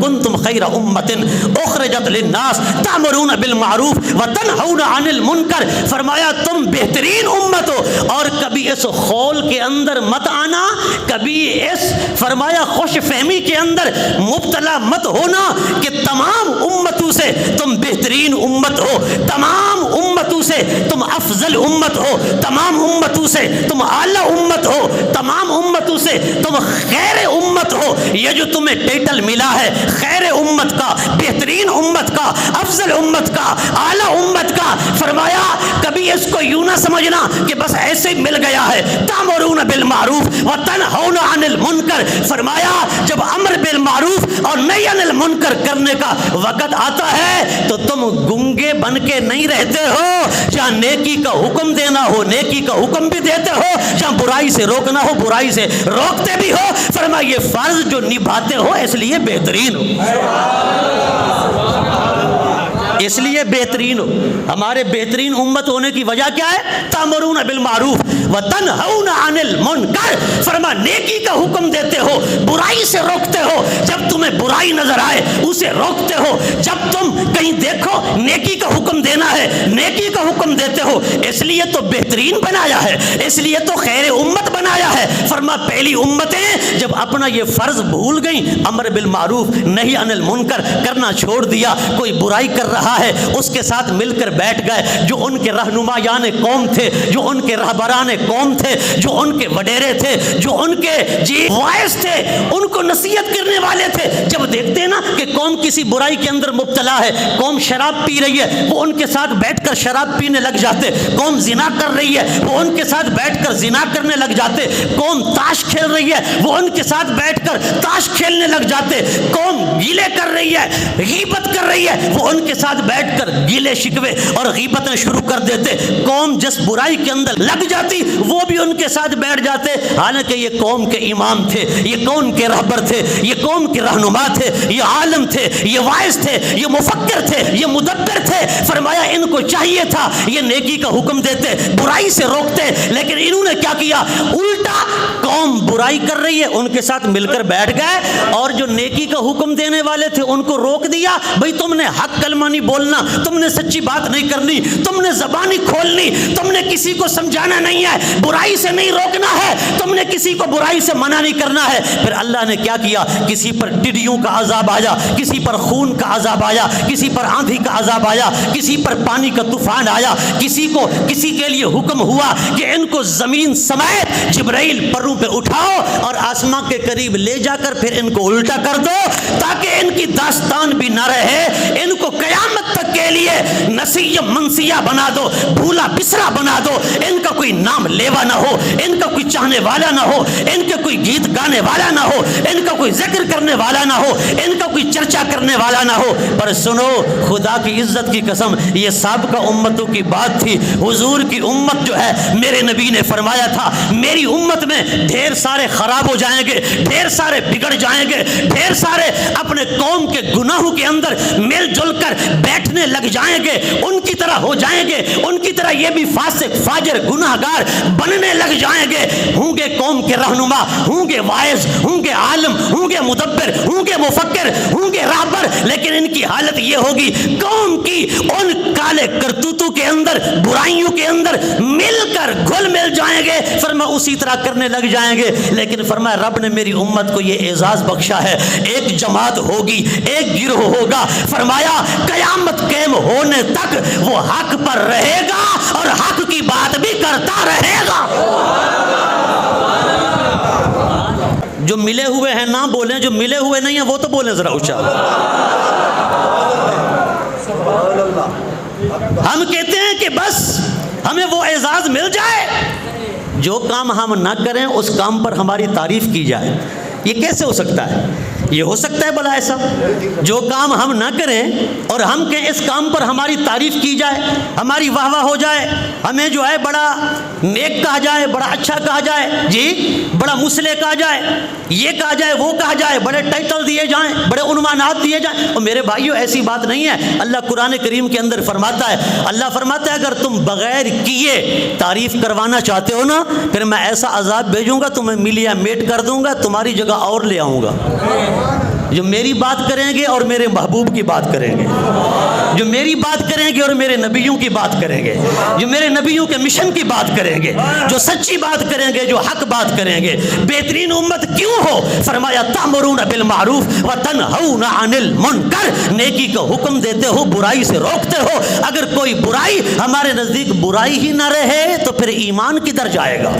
کنتم خیر امۃ اخرجت للناس تأمرون بالمعروف وتنہون عن المنکر، فرمایا تم بہترین امت ہو، اور کبھی اس خول کے اندر مت آنا، کبھی اس فرمایا خوش فہمی کے اندر مبتلا مت ہونا کہ تمام امتوں سے تم بہترین امت ہو، تمام امتوں سے تم افضل امت ہو، تمام امتوں سے تم اعلیٰ امت ہو، تمام امتوں سے تم خیر امت ہو۔ یہ جو تمہیں ٹائٹل ملا ہے خیر امت کا، بہترین امت کا، افضل امت کا، اعلیٰ امت کا، فرمایا کبھی اس کو یوں نہ سمجھنا کہ بس ایسے مل گیا ہے۔ تأمرون بالمعروف وتنہون عن المنکر، فرمایا جب امر بالمعروف اور نہی عن المنکر کرنے کا وقت آتا ہے تو تم گنگے بن کے نہیں رہتے ہو، جہاں نیکی کا حکم دینا ہو نیکی کا حکم بھی دیتے ہو، جہاں برائی سے روکنا ہو برائی سے روکتے بھی ہو۔ فرمایا یہ فرض جو نبھاتے ہو اس لیے بہترین ہو، اس لیے بہترین ہو۔ ہمارے بہترین امت ہونے کی وجہ کیا ہے؟ تأمرون بالمعروف وتنہون عن المنکر، فرما نیکی کا حکم دیتے ہو، برائی سے روکتے ہو، جب تمہیں برائی نظر آئے اسے روکتے ہو، جب تم کہیں دیکھو نیکی کا حکم دینا ہے نیکی کا حکم دیتے ہو، اس لیے تو بہترین بنایا ہے، اس لیے تو خیر امت بنایا ہے۔ فرما پہلی امتیں جب اپنا یہ فرض بھول گئیں، امر بالمعروف نہی عن المنکر کرنا چھوڑ دیا، کوئی برائی کر رہا ہے اس کے ساتھ مل کر بیٹھ گئے، جو ان کے رہنمایان قوم تھے، جو ان کے رہبران قوم تھے، جو ان کے وڈیرے تھے، جو ان کے وائس تھے، ان کو نصیحت کرنے والے تھے، جب دیکھتے نا کہ قوم کسی برائی کے اندر مبتلا ہے، قوم شراب پی رہی ہے وہ ان کے ساتھ بیٹھ کر شراب پینے لگ جاتے، قوم زنا کر رہی ہے وہ ان کے ساتھ بیٹھ کر زنا کرنے لگ جاتے، قوم تاش کھیل رہی ہے وہ ان کے ساتھ بیٹھ کر تاش کھیلنے لگ جاتے، قوم گیلے کر رہی ہے غیبت کر رہی ہے وہ ان کے ساتھ بیٹھ کر گیلے شکوے اور غیبتیں شروع کر دیتے، قوم جس برائی کے اندر لگ جاتی وہ بھی ان کے ساتھ بیٹھ جاتے، حالانکہ یہ قوم کے امام تھے، یہ قوم کے رہبر تھے، یہ قوم کے رہنما تھے، یہ عالم تھے، یہ واعظ تھے، یہ مفکر تھے، یہ مدبر تھے۔ فرمایا ان کو چاہیے تھا یہ نیکی کا حکم دیتے، برائی سے روکتے، لیکن انہوں نے کیا کیا؟ الٹا قوم برائی کر رہی ہے ان کے ساتھ مل کر بیٹھ گئے، اور جو نیکی کا حکم دینے والے تھے ان کو روک دیا، بھئی تم نے حق کلمہ نہیں بولنا، تم نے سچی بات نہیں کرنی، تم نے زبان نہیں کھولنی، تم نے کسی کو سمجھانا نہیں ہے، برائی سے نہیں روکنا ہے، تم نے کسی کو برائی سے منع نہیں کرنا ہے۔ پھر اللہ نے کیا کیا؟ کسی پر ٹڈیوں کا عذاب آیا، کسی پر خون کا عذاب آیا، کسی پر آندھی کا عذاب آیا، کسی پر پانی کا طوفان آیا، کسی کے لیے حکم ہوا کہ ان کو زمین سمیت جبرائیل پروں پہ اٹھاؤ اور آسمان کے قریب لے جا کر پھر ان کو الٹا کر دو، تاکہ ان کی داستان بھی نہ رہے، ان کو قیامت تک کے لیے نسیہ منسیہ بنا دو، بھولا بسرا بنا دو، ان کا کوئی نام لیوا نہ ہو، ان کا کوئی چاہنے والا نہ ہو، ان کے کوئی گیت گانے والا نہ ہو، ان کا کوئی ذکر کرنے والا نہ ہو، ان کا کوئی چرچا کرنے والا نہ ہو۔ پر سنو خدا کی عزت کی قسم، یہ سابقہ امتوں کی بات تھی، حضور کی امت جو ہے میرے نبی نے فرمایا تھا میری امت میں ڈھیر سارے خراب ہو جائیں گے، ڈھیر سارے بگڑ جائیں گے، ڈھیر سارے اپنے قوم کے گناہوں کے اندر مل جل کر بیٹھنے لگ جائیں گے، ان کی طرح ہو جائیں گے، ان کی طرح یہ بھی فاسق فاجر گناہگار بننے لگ جائیں گے، ہوں گے قوم کے رہنما، ہوں گے واعظ، ہوں گے عالم، ہوں گے مدبر، ہوں گے مفکر، ہوں گے رہبر، لیکن ان کی حالت یہ ہوگی قوم کی ان کالے کرتوتوں کے اندر برائیوں کے اندر مل کر گھل مل جائیں گے، فرمایا اسی طرح کرنے لگ جائیں گے۔ لیکن فرمایا رب نے میری امت کو یہ اعزاز بخشا ہے، ایک جماعت ہوگی، ایک گروہ ہوگا، فرمایا قیامت قائم ہونے تک وہ حق پر رہے گا اور حق کی بات بھی کرتا رہے گا۔ جو ملے ہوئے ہیں نہ بولیں، جو ملے ہوئے نہیں ہیں وہ تو بولیں ذرا اونچا۔ ہم کہتے ہیں کہ بس ہمیں وہ اعزاز مل جائے، جو کام ہم نہ کریں اس کام پر ہماری تعریف کی جائے۔ یہ کیسے ہو سکتا ہے؟ یہ ہو سکتا ہے بھلا ایسا؟ جو کام ہم نہ کریں اور ہم کہیں اس کام پر ہماری تعریف کی جائے، ہماری واہ واہ ہو جائے، ہمیں جو ہے بڑا نیک کہا جائے، بڑا اچھا کہا جائے، جی بڑا مسلح کہا جائے، یہ کہا جائے، وہ کہا جائے، بڑے ٹائٹل دیے جائیں، بڑے عنوانات دیے جائیں۔ اور میرے بھائیو ایسی بات نہیں ہے، اللہ قرآن کریم کے اندر فرماتا ہے، اللہ فرماتا ہے اگر تم بغیر کیے تعریف کروانا چاہتے ہو نا، پھر میں ایسا عذاب بھیجوں گا تمہیں ملیا میٹ کر دوں گا، تمہاری جگہ اور لے آؤں گا۔ جو میری بات کریں گے اور میرے محبوب کی بات کریں گے، جو میری بات کریں گے اور میرے نبیوں کی بات کریں گے، جو میرے نبیوں کے مشن کی بات کریں گے، جو سچی بات کریں گے، جو حق بات کریں گے۔ بہترین امت کیوں ہو؟ فرمایا تأمرون بالمعروف وتنہون عن المنکر، نیکی کا حکم دیتے ہو، برائی سے روکتے ہو۔ اگر کوئی برائی ہمارے نزدیک برائی ہی نہ رہے تو پھر ایمان کدھر جائے گا؟